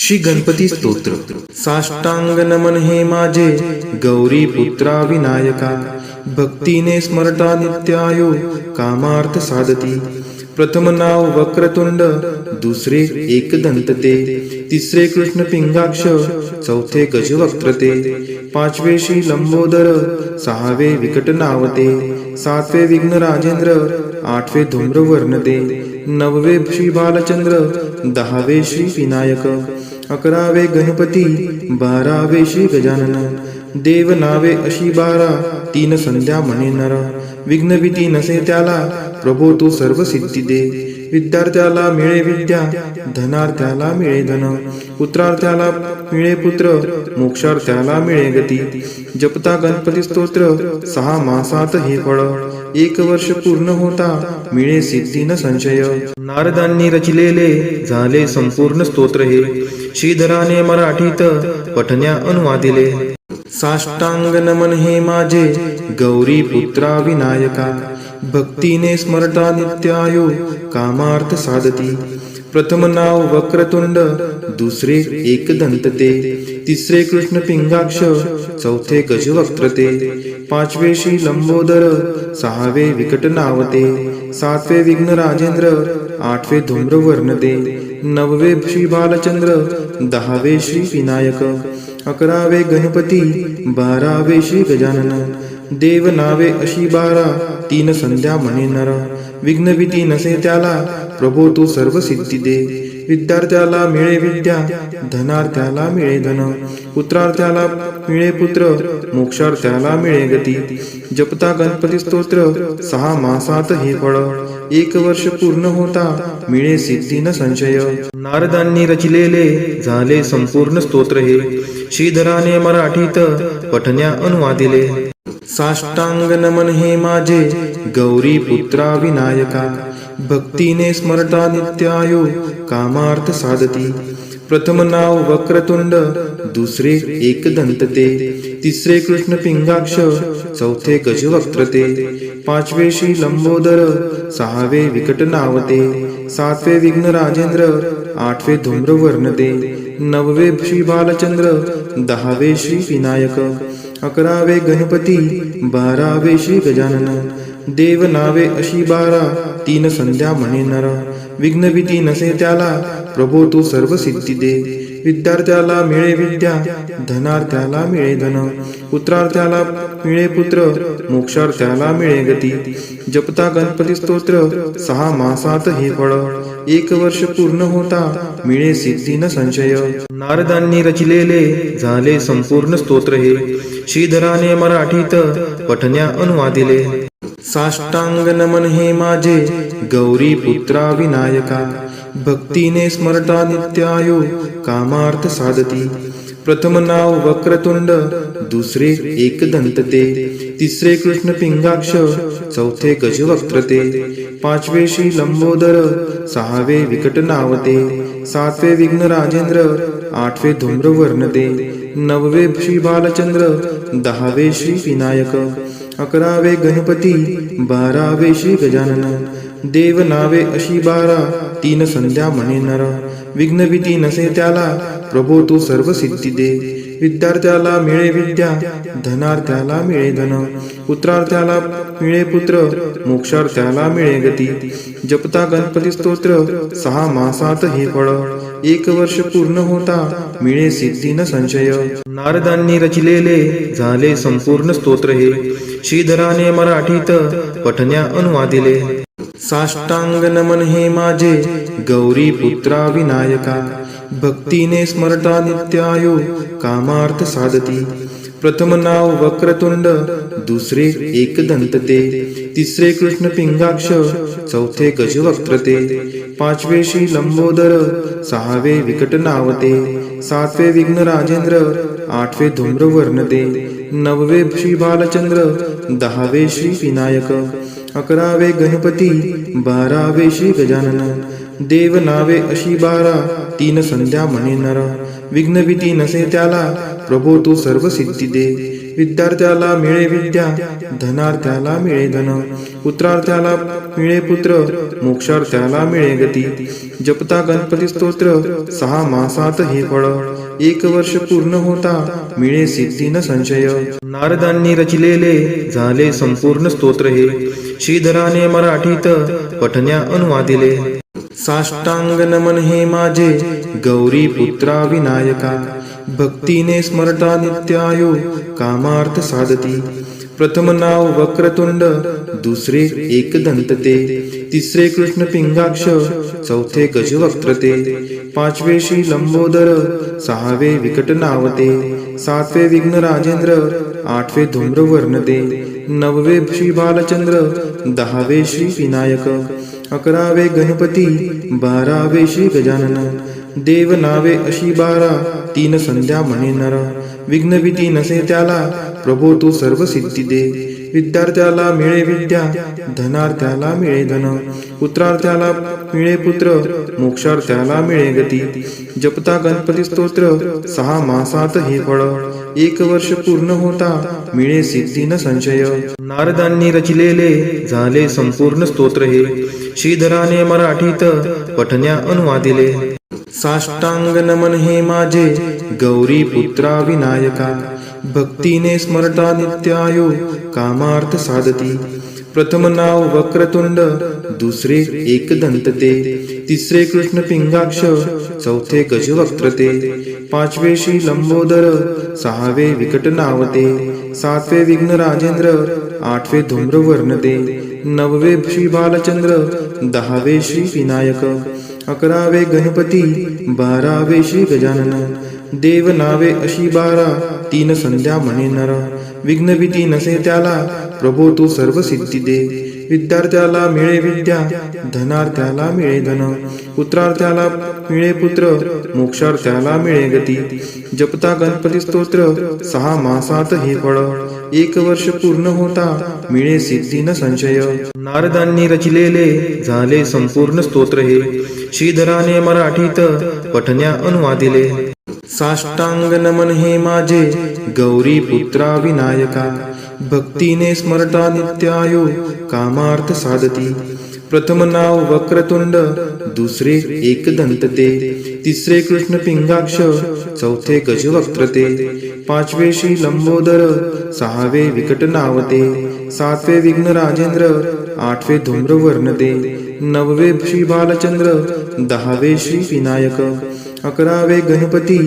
श्री गणपती स्तोत्र। साष्टांग नमन हे माझे गौरी पुत्रा विनायका, भक्तीने स्मरता नित्यायो कामार्थ साधती। प्रथम नाव वक्रतुंड, दुसरे एकदंत ते, तिसरे कृष्ण पिंगाक्ष, चौथे गजवक्त्र ते, पाचवे श्री लंबोदर, सहावे विकट नावते, सातवे विघ्न राजेंद्र, आठवे धूम्रवर्ण ते, नववे श्री बालचंद्र, दहावे श्री विनायक, अकरावे गणपती, बारावे श्री गजानन। देव नावे अशी बारा, तीन संध्या म्हणे नर, विघ्न भीती नसे त्याला, प्रभो तू सर्व सिद्धी दे। विद्यार्थ्याला मिळे विद्या, धनार्थ्याला मिळे धन, पुत्रार्थ्याला मिळे पुत्र, मोक्षार्थ्याला मिळे गती। जपता गणपती स्तोत्र 6 मासात हे फळ, 1 वर्ष पूर्ण होता मिळे सिद्धी न संशय। नारदांनी रचिलेले झाले संपूर्ण स्तोत्र हे, श्रीधराने मराठीत पठण्या अनुवादिले। साष्टांग नमन हे माझे गौरी पुत्रा विनायका, भक्तीने स्मरता नित्यायो कामार्थ साधती। प्रथम नाव वक्रतुंड, दुसरे एकदंत ते, तिसरे कृष्ण पिंगाक्ष, चौथे गजवक्त्र ते, पाचवे श्री लंबोदर, सहावे विकट नावते, सातवे विघ्न राजेंद्र, आठवे धूम्रवर्ण ते, नववे श्री बालचंद्र, दहावे श्री विनायक, अकरावे गणपती, बारावे श्री गजानन। देव नावे अशी बारा, तीन संध्या म्हणे नर, विघ्न भीती नसे त्याला, प्रभो तू सर्व सिद्धी दे। विद्यार्थ्याला मिळे विद्या, धनार्थ्याला मिळे धन, पुत्रार्थ्याला मिळे पुत्र, मोक्षार्थ्याला मिळे गती। जपता गणपती स्तोत्र 6 मासात हे फळ, 1 वर्ष पूर्ण होता मिळे सिद्धी न संशय। नारदांनी रचिलेले झाले संपूर्ण स्तोत्र हे, श्रीधराने मराठीत पठण्या अनुवादिले। साष्टांग नमन हे माझे गौरी पुत्रा विनायका, भक्तीने स्मरता नित्यायो कामार्थ साधती। प्रथम नाव वक्रतुंड, दुसरे एकदंत ते, तिसरे कृष्ण पिंगाक्ष, चौथे गजवक्त्र ते, पाचवे श्री लंबोदर, सहावे विकट नावते, सातवे विघ्न राजेंद्र, आठवे धूम्रवर्ण ते, नववे श्री बालचंद्र, दहावे श्री विनायक, अकरावे गणपती, बारावे श्री गजानन। देव नावे अशी बारा, तीन संध्या म्हणे नर, विघ्न भीती नसे त्याला, प्रभो तू सर्व सिद्धी दे। विद्यार्थ्याला मिळे विद्या, धनार्थ्याला मिळे धन, पुत्रार्थ्याला मिळे पुत्र, मोक्षार्थ्याला मिळे गती। जपता गणपती स्तोत्र 6 मासात हे फळ, 1 वर्ष पूर्ण होता मिळे सिद्धी न संशय। नारदांनी रचिलेले झाले संपूर्ण स्तोत्र हे, श्रीधराने मराठीत पठण्या अनुवादिले। साष्टांग नमन हे माझे गौरी पुत्रा विनायका, भक्तीने स्मरता नित्यायो कामार्थ साधती। प्रथम नाव वक्रतुंड, दुसरे एकदंत ते, तिसरे कृष्ण पिंगाक्ष, चौथे गजवक्त्र ते, पाचवे श्री लंबोदर, सहावे विकट नावते, सातवे विघ्न राजेंद्र, आठवे धूम्रवर्ण ते, नववे श्री बालचंद्र, दहावे श्री विनायक, अकरावे गणपती, बारावे श्री गजानन। देव नावे अशी बारा, तीन संध्या म्हणे नर, विघ्न भीती नसे त्याला, प्रभो तू सर्व सिद्धी दे। विद्यार्थ्याला मिळे विद्या, धनार्थ्याला मिळे धन, पुत्रार्थ्याला मिळे पुत्र, मोक्षार्थ्याला मिळे गती। जपता गणपती स्तोत्र 6 मासात हे फळ, 1 वर्ष पूर्ण होता मिळे सिद्धी न संशय। नारदांनी रचिलेले झाले संपूर्ण स्तोत्र हे, श्रीधराने मराठीत पठण्या अनुवादिले। साष्टांग नमन हे माझे गौरी पुत्रा विनायका, भक्तीने स्मरता नित्यायो कामार्थ साधती। प्रथम नाव वक्रतुंड, दुसरे एकदंत ते, तिसरे कृष्ण पिंगाक्ष, चौथे गजवक्त्र ते, पाचवे श्री लंबोदर, सहावे विकट नावते, सातवे विघ्न राजेंद्र, आठवे धूम्रवर्ण ते, नववे श्री बालचंद्र, दहावे श्री विनायक, अकरावे गणपती, बारावे श्री गजानन। देव नावे अशी बारा, तीन संध्या म्हणे नर, विघ्न भीती नसे त्याला, प्रभो तू सर्व सिद्धी दे। विद्यार्थ्याला मिळे विद्या, धनार्थ्याला मिळे धन, पुत्रार्थ्याला मिळे पुत्र, मोक्षार्थाला मिळे गती. जपता गणपती स्तोत्र 6 मासात हे फळ, 1 वर्ष पूर्ण होता मिळे सिद्धी न संशय. नारदांनी रचिलेले झाले संपूर्ण स्तोत्र हे, श्रीधराने मराठीत पठण्या अनुवादिले. साष्टांग नमन हे माझे गौरी पुत्रा विनायका, भक्तीने स्मरता नित्यायो कामार्थ साधती. प्रथम नाव वक्रतुंड, दुसरे एकदंत ते, तिसरे कृष्ण पिंगाक्ष, चौथे गजवक्त्र ते, पाचवे श्री लंबोदर, सहावे विकट नावते, सातवे विघ्न राजेंद्र, आठवे धूम्रवर्ण ते, नववे श्री बालचंद्र, 10वे श्री विनायक, 11वे गणपती, 12वे श्री गजानन. देव नावे अशी 12, 3 संध्या म्हणे नर. विघ्न भीती नसे त्याला, प्रभो तू सर्व सिद्धी दे. विद्यार्थ्याला मिळे विद्या, धनार्थ्याला मिळे धन, पुत्रार्थ्याला मिळे पुत्र, मोक्षार्थ्याला मिळे गती. जपता गणपती स्तोत्र 6 मासात हे फळ, 1 वर्ष पूर्ण होता मिळे सिद्धी न संशय. नारदांनी रचिलेले झाले संपूर्ण स्तोत्र हे, श्रीधराने मराठीत पठण्या अनुवादिले. साष्टांग नमन हे माझे गौरी पुत्रा विनायका, भक्तीने स्मरता नित्यायो कामार्थ साधती. प्रथम नाव वक्रतुंड, दुसरे एकदंत ते, तिसरे कृष्ण पिंगाक्ष, चौथे गजवक्त्र ते, पाचवे श्री लंबोदर, सहावे विकट नावते, सातवे विघ्न राजेंद्र, आठवे धूम्रवर्ण ते, नववे श्री बालचंद्र, 10वे श्री विनायक, 11वे गणपती, 12वे श्री गजानन. देव नावे अशी 12, 3 संध्या म्हणे नर. विघ्न भीती नसे त्याला, प्रभो तू सर्व सिद्धी दे. विद्यार्थ्याला मिळे विद्या, धनार्थ्याला मिळे धन, पुत्रार्थ्याला मिळे पुत्र, मोक्षार्थ्याला मिळे गती. जपता गणपती स्तोत्र 6 मासात हे फळ, 1 वर्ष पूर्ण होता मिळे सिद्धी न संशय. नारदांनी रचिलेले झाले संपूर्ण स्तोत्र हे, श्रीधराने मराठीत पठण्या अनुवादिले. साष्टांग नमन हे माझे गौरी पुत्रा विनायका, भक्तीने स्मरता नित्यायो कामार्थ साधती. प्रथम नाव वक्रतुंड, दुसरे एकदंत ते, तिसरे कृष्ण पिंगाक्ष, चौथे गजवक्त्र ते, पाचवे श्री लंबोदर, सहावे विकट नावते, सातवे विघ्न राजेंद्र, आठवे धूम्रवर्ण ते, नववे श्री बालचंद्र, 10वे श्री विनायक, 11वे गणपती,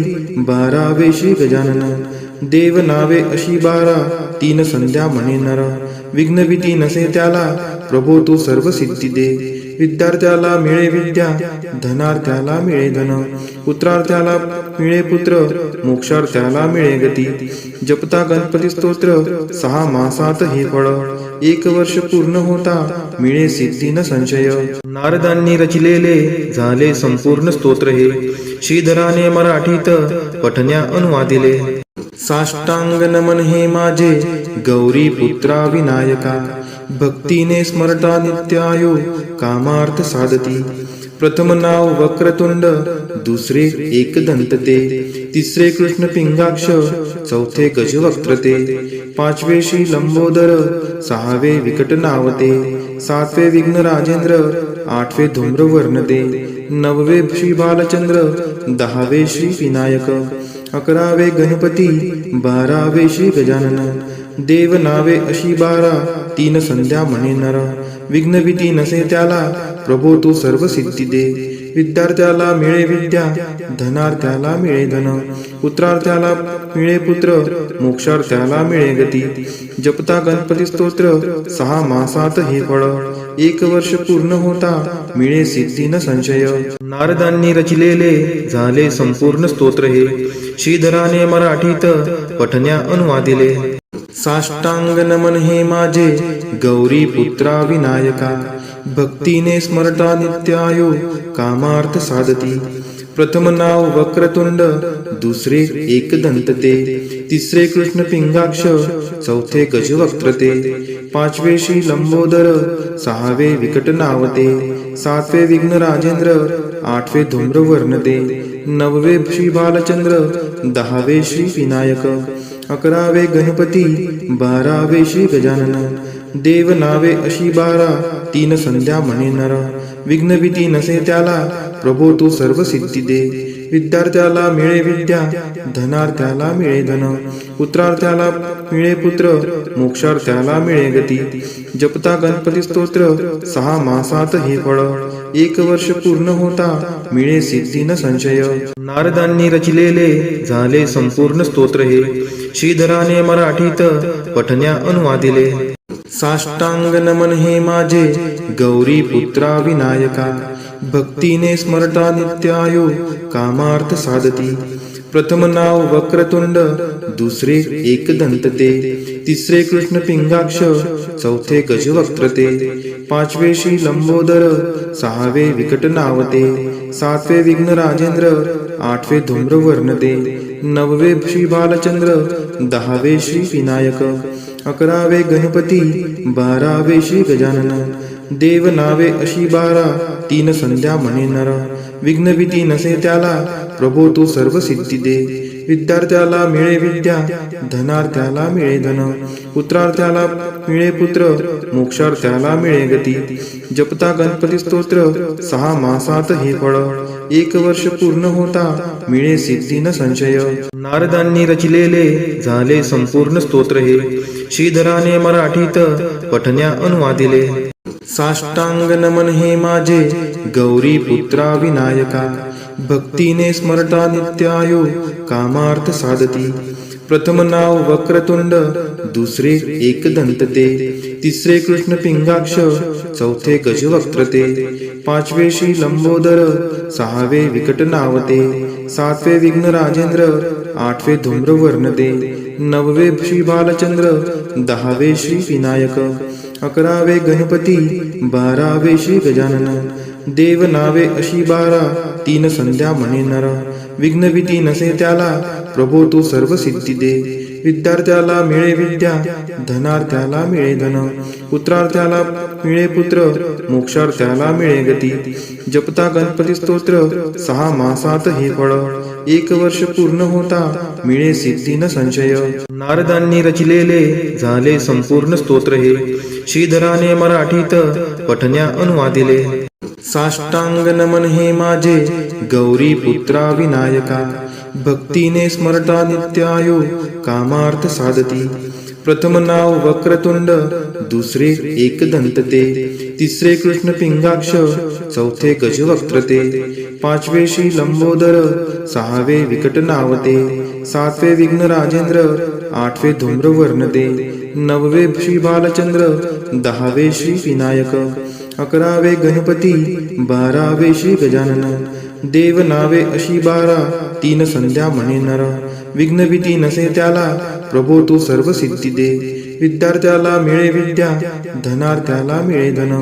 12वे श्री गजानन. देव नावे अशी 12, 3 संध्या म्हणे नर. विघ्न भीती नसे त्याला, प्रभो तू सर्व सिद्धी दे. विद्यार्थ्याला मिळे विद्या, धनार्थ्याला मिळे धन, पुत्रार्थ्याला मिळे पुत्र, मोक्षार्थ्याला मिळे गती. जपता गणपती स्तोत्र 6 मासात हे फळ, 1 वर्ष पूर्ण होता मिळे सिद्धी न संशय. नारदांनी रचिलेले झाले संपूर्ण स्तोत्र हे, श्रीधराने मराठीत पठण्या अनुवादिले. साष्टांग नमन हे माझे गौरी पुत्रा विनायका, भक्तीने स्मरता नित्यायो कामार्थ साधती. प्रथम नाव वक्रतुंड, दुसरे एकदंत ते, तिसरे कृष्ण पिंगाक्ष, चौथे गजवक्त्र ते, पाचवे श्री लंबोदर, सहावे विकट नावते, सातवे विघ्न राजेंद्र, आठवे धूम्रवर्ण ते, नववे श्री बालचंद्र, 10वे श्री विनायक, 11वे गणपती, 12वे श्री गजानन. देव नावे अशी 12, 3 संध्या म्हणे नर. विघ्न भीती नसे त्याला, प्रभो तू सर्व सिद्धी दे. विद्यार्थ्याला मिळे विद्या, धनार्थ्याला मिळे धन, पुत्रार्थ्याला मिळे पुत्र, मोक्षार्थ्याला मिळे गती. जपता गणपती स्तोत्र 6 मासात हे फळ, 1 वर्ष पूर्ण होता मिळे सिद्धी न संशय. नारदांनी रचिलेले झाले संपूर्ण स्तोत्र हे, श्रीधराने मराठीत पठण्या अनुवादिले. साष्टांग नमन हे माझे गौरी पुत्रा विनायका, भक्तीने स्मरता नित्यायो कामार्थ साधती. प्रथम नाव वक्रतुंड, दुसरे एकदंत ते, तिसरे कृष्ण पिंगाक्ष, चौथे गजवक्त्र ते, पाचवे श्री लंबोदर, सहावे विकट नावते, सातवे विघ्न राजेंद्र, आठवे धूम्रवर्ण ते, नववे श्री बालचंद्र, 10वे श्री विनायक, 11वे गणपती, 12वे श्री गजानन. देव नावे अशी 12, तीन संध्या म्हणे नर. विघ्नभीती नसे त्याला प्रभो तू सर्व सिद्धी दे. विद्यार्थ्याला मिळे विद्या, धनार्थ्याला मिळे धन, पुत्रार्थ्याला मिळे पुत्र, मोक्षार्थ्याला मिळे गती. जपता गणपती स्तोत्र 6 मासात हे फळ. 1 वर्ष पूर्ण होता मिळे सिद्धी न संशय. नारदांनी रचिलेले झाले संपूर्ण स्तोत्र हे. श्रीधराने मराठीत पठण्या अनुवादिले. साष्टांग नमन हे माझे गौरी पुत्रा विनायका. भक्तीने स्मरता नित्यायो कामार्थ साधती. प्रथम नाव वक्रतुंड, दुसरे एकदंत ते, तिसरे कृष्ण पिंगाक्ष, चौथे गजवक्त्र ते, पाचवे श्री लंबोदर, सहावे विकट नावते, सातवे विघ्न राजेंद्र, आठवे धूम्रवर्ण ते, नववे श्री बालचंद्र, 10वे श्री विनायक, 11वे गणपती, 12वे श्री गजानन. देव नावे अशी 12, 3 संध्या म्हणे नर. विघ्नभीती नसे त्याला प्रभो तू सर्व सिद्धी दे. विद्यार्थ्याला मिळे विद्या, धनार्थ्याला मिळे धन, पुत्रार्थ्याला मिळे पुत्र, मोक्षार्थ्याला मिळे गती. जपता गणपती स्तोत्र 6 मासात हे फळ. 1 वर्ष पूर्ण होता मिळे सिद्धी न संशय. नारदांनी रचिलेले झाले संपूर्ण स्तोत्र हे. श्रीधराने मराठीत पठण्या अनुवादिले. साष्टांग नमन हे माझे गौरी पुत्रा विनायका. भक्तीने स्मरता नित्यायो कामार्थ साधती. प्रथम नाव वक्रतुंड, दुसरे एकदंत ते, तिसरे कृष्ण पिंगाक्ष, चौथे गजवक्त्र ते, पाचवे श्री लंबोदर, सहावे विकट नावते, सातवे विघ्न राजेंद्र, आठवे धूम्रवर्ण ते, नववे श्री बालचंद्र, 10वे श्री विनायक, 11वे गणपती, 12वे श्री गजानन. देव नावे अशी 12, 3 संध्या म्हणे नर. विघ्नभीती नसे त्याला प्रभो तू सर्व सिद्धी दे. विद्यार्थ्याला मिळे विद्या, धनार्थ्याला मिळे धन, पुत्रार्थ्याला मिळे पुत्र, मोक्षार्थ्याला मिळे गती. जपता गणपती स्तोत्र 6 मासात हे फळ. 1 वर्ष पूर्ण होता मिळे सिद्धी न संशय. नारदांनी रचिलेले झाले संपूर्ण स्तोत्र हे. श्रीधराने मराठीत पठण्या अनुवादिले. साष्टांग नमन हे माझे गौरी पुत्रा विनायका. भक्तीने स्मरता नित्यायो कामार्थ साधती. प्रथम नाव वक्रतुंड, दुसरे एकदंत ते, तिसरे कृष्ण पिंगाक्ष, चौथे गजवक्त्र ते, पाचवे श्री लंबोदर, सहावे विकट नावते, सातवे विघ्न राजेंद्र, आठवे धूम्रवर्ण ते, नववे श्री बालचंद्र, 10वे श्री विनायक, 11वे गणपती, 12वे श्री गजानन. देव नावे अशी 12, 3 संध्या म्हणे नर. विघ्नभीती नसे त्याला प्रभो तू सर्व सिद्धी दे. विद्यार्थ्याला मिळे विद्या, धनार्थ्याला मिळे धन,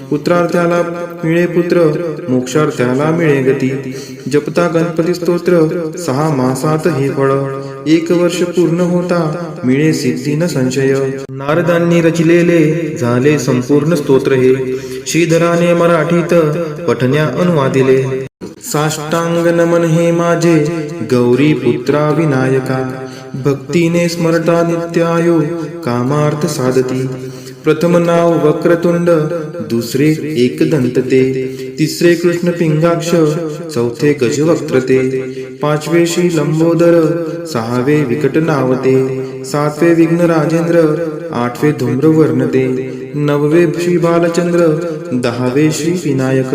पुत्रार्थ्याला मिळे पुत्र, मोक्षार्थ्याला मिळे गती. जपता गणपती स्तोत्र 6 मासात हे फळ. 1 वर्ष पूर्ण होता मिळे सिद्धी न संशय. नारदांनी रचिलेले झाले संपूर्ण स्तोत्र हे. श्रीधराने मराठीत पठण्या अनुवादिले. साष्टांग नमन हे माझे गौरी पुत्रा विनायका. भक्तीने स्मरता नित्यायो कामार्थ साधती. प्रथम नाव वक्रतुंड, दुसरे एकदंत ते, तिसरे कृष्ण पिंगाक्ष, चौथे गजवक्त्र ते, पाचवे श्री लंबोदर, सहावे विकट नावते, सातवे विघ्न राजेंद्र, आठवे धूम्रवर्ण ते, नववे श्री बालचंद्र, 10वे श्री विनायक,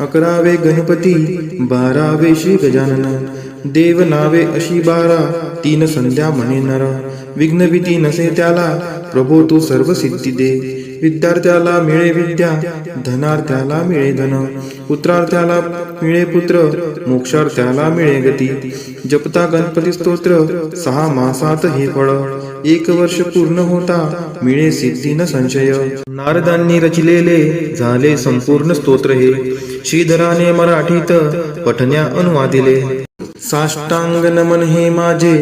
11वे गणपती, 12वे श्री गजानन. देव नावे अशी 12, 3 संध्या म्हणे नर. विघ्नभीती नसे त्याला प्रभो तू सर्व सिद्धी दे. विद्यार्थ्याला मिळे विद्या, धनार्थ्याला मिळे धन, पुत्रार्थ्याला मिळे पुत्र, मोक्षार्थ्याला मिळे गती. जपता गणपती स्तोत्र 6 मासात हे फळ. 1 वर्ष पूर्ण होता मिळे सिद्धी न संशय. नारदांनी रचिलेले झाले संपूर्ण स्तोत्र हे. श्रीधराने मराठीत पठण्या अनुवादिले. साष्टांग नमन हे माझे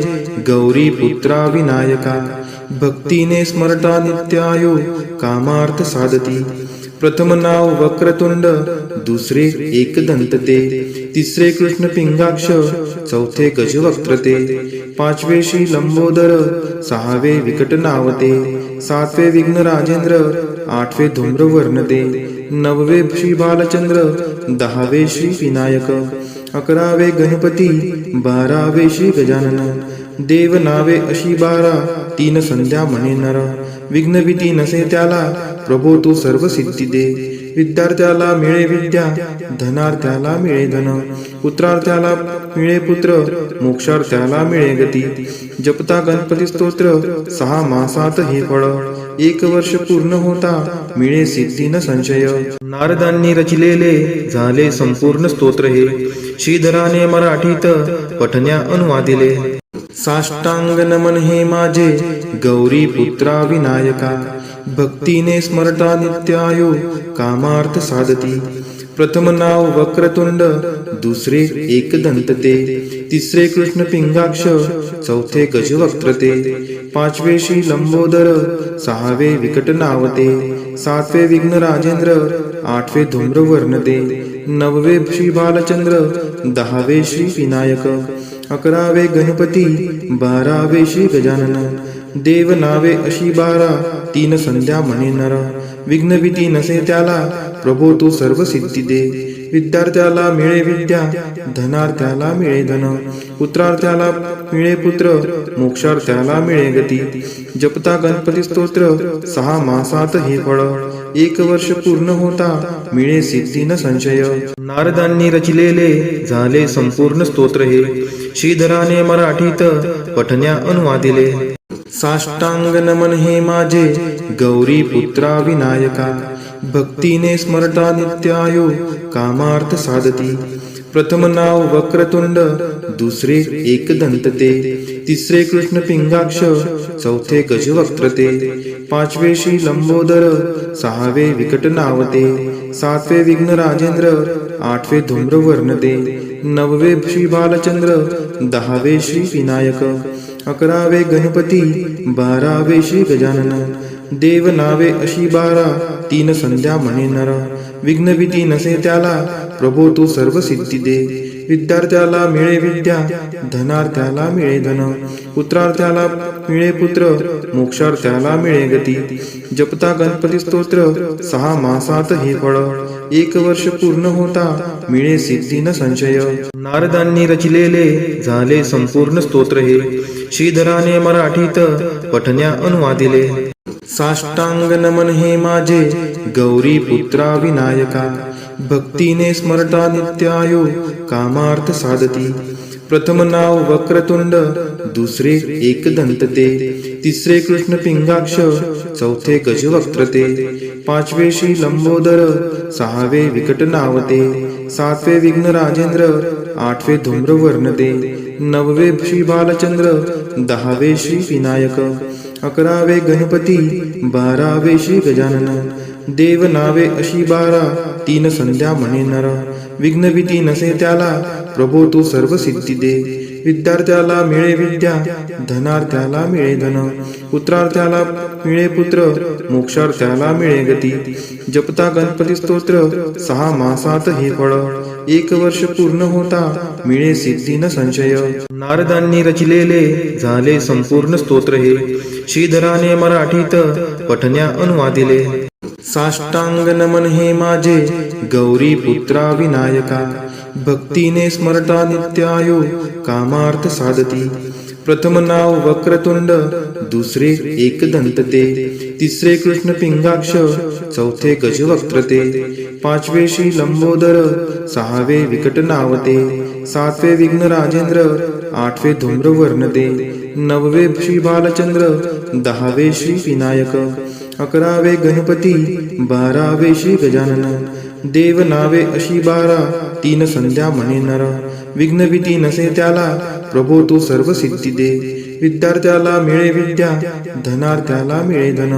गौरी पुत्रा विनायका. भक्तीने स्मरता नित्यायो कामार्थ साधती. प्रथम नाव वक्रतुंड, दुसरे एकदंत ते, तिसरे कृष्ण पिंगाक्ष, चौथे गजवक्त्र ते, पाचवे श्री लंबोदर, सहावे विकट नावते, सातवे विघ्न राजेंद्र, आठवे धूम्रवर्ण ते, नववे श्री बालचंद्र, दहावे श्री विनायक, अकरावे गणपती, बारावे श्री गजानन, देव नावे अशी 12, 3 संध्या म्हणे नर, विघ्न भीती नसे त्याला, प्रभो तू सर्व सिद्धी दे, विद्यार्थ्याला मिळे विद्या, धनार्थ्याला मिळे धन, पुत्रार्थ्याला मिळे पुत्र, मोक्षार्थ्याला मिळे गती, जपता गणपती स्तोत्र 6 मासात हे फळ, 1 वर्ष पूर्ण होता मिळे सिद्धी न संशय. नारदांनी रचिलेले झाले संपूर्ण स्तोत्र हे, श्रीधराने मराठीत पठण्या अनुवादिले. साष्टांग नमन हे माझे गौरी पुत्रा विनायका, भक्तीने स्मरता नित्यायो कामार्थ साधती. प्रथम नाव वक्रतुंड, दुसरे एकदंत ते, तिसरे कृष्ण पिंगाक्ष, चौथे गजवक्त्र ते, पाचवे श्री लंबोदर, सहावे विकट नावते, सातवे विघ्न राजेंद्र, आठवे धूम्रवर्ण ते, नववे श्री बालचंद्र, दहावे श्री विनायक, अकरावे गणपती, बारावे श्री गजानन, देव नावे अशी 12, 3 संध्या म्हणे नर, विघ्न भीती नसे त्याला, प्रभो तू सर्व सिद्धी दे, विद्यार्थ्याला मिळे विद्या, धनार्थ्याला मिळे धन, पुत्रार्थ्याला मिळे पुत्र, मोक्षार्थ्याला मिळे गती, जपता गणपती स्तोत्र 6 मासात हे फळ, 1 वर्ष पूर्ण होता मिळे सिद्धी न संशय. नारदांनी रचिलेले झाले संपूर्ण स्तोत्र हे, श्रीधराने मराठीत पठण्या अनुवादिले. साष्टांग नमन हे माझे गौरी पुत्रा विनायका, भक्तीने स्मरता नित्यायो कामार्थ साधती. प्रथम नाव वक्रतुंड, दुसरे एकदंत ते, तिसरे कृष्ण पिंगाक्ष, चौथे गजवक्त्र ते, पाचवे श्री लंबोदर, सहावे विकट नावते, सातवे विघ्न राजेंद्र, आठवे धूम्रवर्ण ते, नववे श्री बालचंद्र, दहावे श्री विनायक, अकरावे गणपती, बारावे श्री गजानन, देव नावे अशी 12, 3 संध्या म्हणे नर, विघ्न भीती नसे त्याला, प्रभो तू सर्व सिद्धी दे, विद्यार्थ्याला मिळे विद्या, धनार्थ्याला मिळे धन, पुत्रार्थ्याला मिळे पुत्र, मोक्षार्थ्याला मिळे गती, जपता गणपती स्तोत्र 6 मासात हे फळ, 1 वर्ष पूर्ण होता मिळे सिद्धी न संशय. नारदांनी रचिलेले झाले संपूर्ण स्तोत्र हे, श्रीधराने मराठीत पठण्या अनुवादिले. साष्टांग नमन हे माझे गौरी पुत्रा विनायका, भक्तीने स्मरता नित्यायो कामार्थ साधती. प्रथम नाव वक्रतुंड, दुसरे एकदंत ते, तिसरे कृष्ण पिंगाक्ष, चौथे गजवक्त्र ते, पाचवे श्री लंबोदर, सहावे विकट नावते, सातवे विघ्न राजेंद्र, आठवे धूम्रवर्ण ते, नववे श्री बालचंद्र, दहावे श्री विनायक, अकरावे गणपती, बारावे श्री गजानन, देव नावे अशी 12, 3 संध्या म्हणे नर, विघ्न भीती नसे त्याला, प्रभो तू सर्व सिद्धी दे, विद्यार्थ्याला मिळे विद्या, धनार्थ्याला मिळे धन, पुत्रार्थ्याला मिळे पुत्र, मोक्षार्थ्याला मिळे गती, जपता गणपती स्तोत्र 6 मासात हे फळ, 1 वर्ष पूर्ण होता मिळे सिद्धी न संशय. नारदांनी रचिलेले झाले संपूर्ण स्तोत्र हे, श्रीधराने मराठीत पठण्या अनुवादिले. साष्टांग नमन हे माझे गौरी पुत्रा विनायका, भक्तीने स्मरता नित्यायो कामार्थ साधती. प्रथम नाव वक्रतुंड, दुसरे एकदंत ते, तिसरे कृष्ण पिंगाक्ष, चौथे गजवक्त्र ते, पाचवे श्री लंबोदर, सहावे विकट नावते, सातवे विघ्न राजेंद्र, आठवे धूम्रवर्ण ते, नववे श्री बालचंद्र, दहावे श्री विनायक, अकरावे गणपती, बारावे श्री गजानन, देव नावे अशी 12, 3 संध्या म्हणे नर, विघ्न भीती नसे त्याला, प्रभो तू सर्व सिद्धी दे, विद्यार्थ्याला मिळे विद्या, धनार्थ्याला मिळे धन,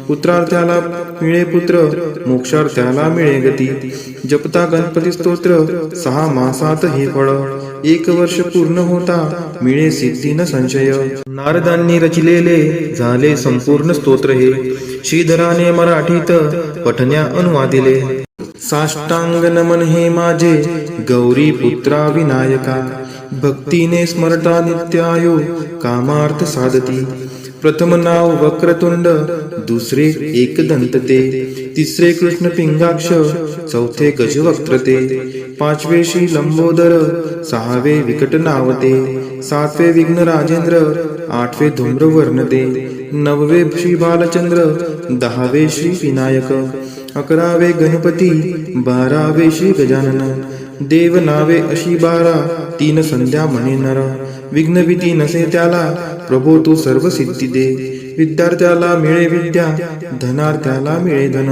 पुत्रार्थ्याला मिळे पुत्र, मोक्षार्थ्याला मिळे गती, जपता गणपती स्तोत्र 6 मासात हे फळ, 1 वर्ष पूर्ण होता मिळे सिद्धी न संशय. नारदांनी रचिलेले झाले संपूर्ण स्तोत्र हे, श्रीधराने मराठीत पठण्या अनुवादिले. साष्टांग नमन हे माझे गौरी पुत्रा विनायका, भक्तीने स्मरता नित्यायो कामार्थ साधती. प्रथम नाव वक्रतुंड, दुसरे एकदंत ते, तिसरे कृष्ण पिंगाक्ष, चौथे गजवक्त्र ते, पाचवे श्री लंबोदर, सहावे विकट नाव ते, सातवे विघ्न राजेंद्र, आठवे धूम्रवर्ण ते, नववे श्री बालचंद्र, दहावे श्री विनायक, अकरावे गणपती, बारावे श्री गजानन, देव नावे अशी 12, तीन संध्या म्हणे नर, विघ्न भीती नसे त्याला, प्रभो तू सर्व सिद्धी दे, विद्यार्थ्याला मिळे विद्या, धनार्थ्याला मिळे धन,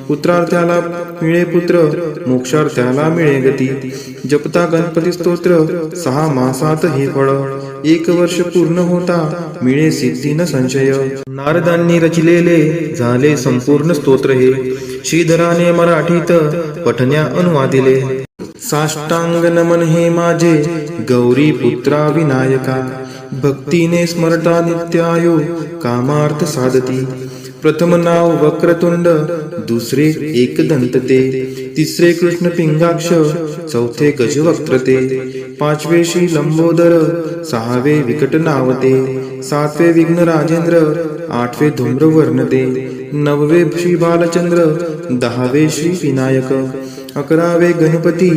पुत्रार्थ्याला मिळे पुत्र, मोक्षार्थ्याला मिळे गती, जपता गणपती स्तोत्र 6 मासात हे फळ, 1 वर्ष पूर्ण होता मिळे सिद्धी न संशय. नारदांनी रचिलेले झाले संपूर्ण स्तोत्र हे, श्रीधराने मराठीत पठण्या अनुवादिले. साष्टांग नमन हे माझे गौरी पुत्रा विनायका, भक्तीने स्मरता नित्यायो कामार्थ साधती. प्रथम नाव वक्रतुंड, दुसरे एकदंत ते, तिसरे कृष्ण पिंगाक्ष, चौथे गजवक्त्र ते, पाचवे श्री लंबोदर, सहावे विकट नाव ते, सातवे विघ्न राजेंद्र, आठवे धूम्रवर्ण ते, नववे श्री बालचंद्र, दहावे श्री विनायक, अकरावे गणपती,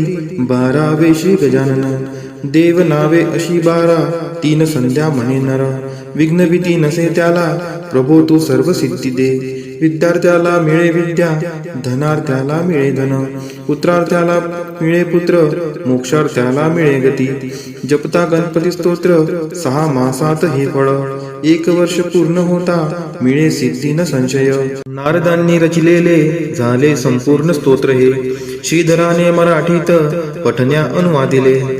बारावे श्री गजानन, देव नावे अशी 12, तीन संध्या म्हणे नर, विघ्न भीती नसे त्याला, प्रभो तू सर्व सिद्धी दे, विद्यार्थ्याला मिळे विद्या, धनार्थ्याला मिळे धन, पुत्रार्थ्याला मिळे पुत्र, मोक्षार्थ्याला मिळे गती, जपता गणपती स्तोत्र 6 मासात हे फळ, 1 वर्ष पूर्ण होता मिळे सिद्धी न संशय. नारदांनी रचिलेले झाले संपूर्ण स्तोत्र हे, श्रीधराने मराठीत पठण्या अनुवादिले.